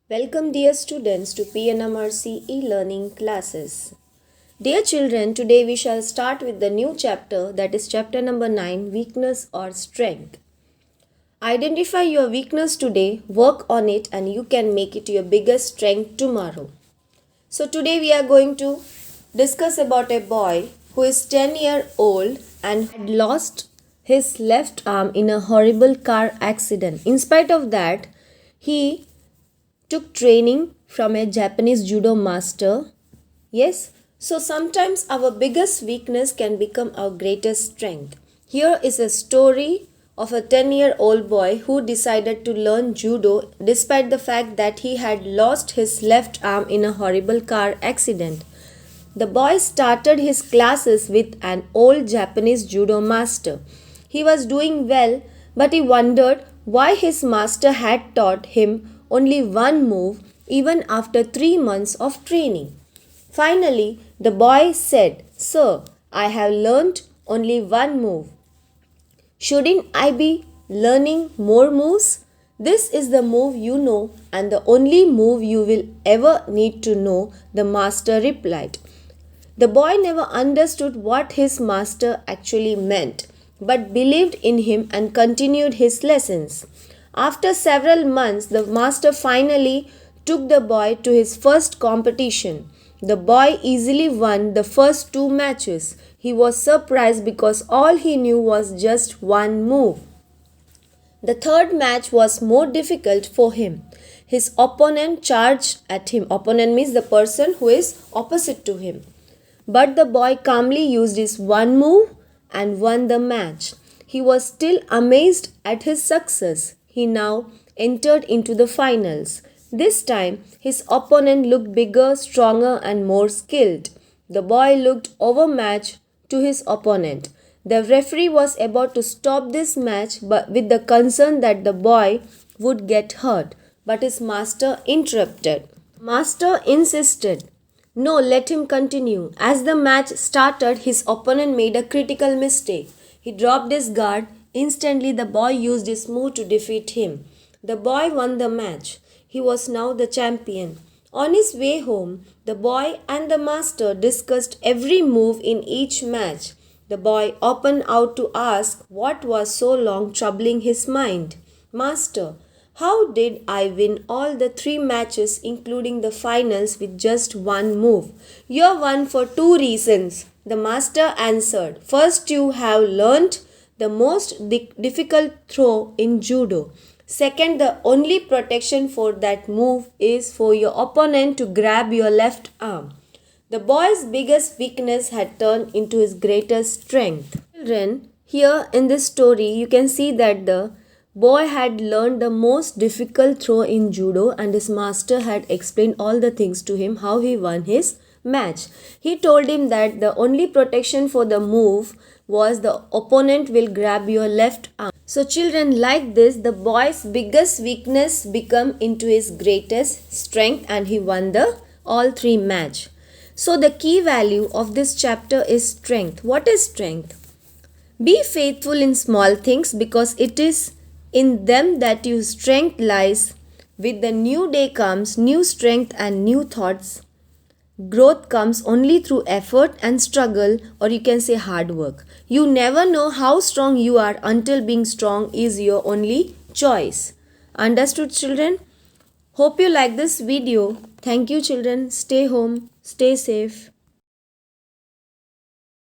Welcome dear students to PNMRC e-learning classes. Dear children, today we shall start with the new chapter, that is chapter number 9, weakness or strength. Identify your weakness today, work on it, and you can make it your biggest strength tomorrow. So today we are going to discuss about a boy who is 10-year-old and had lost his left arm in a horrible car accident. In spite of that, he took training from a Japanese judo master. Yes, so sometimes our biggest weakness can become our greatest strength. Here is a story of a 10-year-old boy who decided to learn judo despite the fact that he had lost his left arm in a horrible car accident. The boy started his classes with an old Japanese judo master. He was doing well, but he wondered why his master had taught him only one move even after 3 months of training. Finally, the boy said, "Sir, I have learnt only one move. Shouldn't I be learning more moves? This is the move you know and the only move you will ever need to know," the master replied. The boy never understood what his master actually meant, but believed in him and continued his lessons. After several months, the master finally took the boy to his first competition. The boy easily won the first 2 matches. He was surprised because all he knew was just one move. The third match was more difficult for him. His opponent charged at him. Opponent means the person who is opposite to him. But the boy calmly used his one move and won the match. He was still amazed at his success. He now entered into the finals. This time, his opponent looked bigger, stronger, and more skilled. The boy looked overmatched to his opponent. The referee was about to stop this match but with the concern that the boy would get hurt, but his master interrupted. Master insisted, "No, let him continue." As the match started, his opponent made a critical mistake. He dropped his guard. Instantly, the boy used his move to defeat him. The boy won the match. He was now the champion. On his way home, the boy and the master discussed every move in each match. The boy opened out to ask what was so long troubling his mind. "Master, how did I win all the 3 matches, including the finals, with just one move?" "You won for 2 reasons," the master answered. "First, you have learnt the most difficult throw in judo. Second, the only protection for that move is for your opponent to grab your left arm." The boy's biggest weakness had turned into his greatest strength. Children, here in this story, you can see that the boy had learned the most difficult throw in judo and his master had explained all the things to him how he won his match. He told him that the only protection for the move was the opponent will grab your left arm. So children, like this, the boy's biggest weakness become into his greatest strength and he won the all 3 match. So the key value of this chapter is strength. What is strength? Be faithful in small things because it is in them that your strength lies. With the new day comes new strength and new thoughts. Growth comes only through effort and struggle, or you can say hard work. You never know how strong you are until being strong is your only choice. Understood, children? Hope you like this video. Thank you, children. Stay home, stay safe.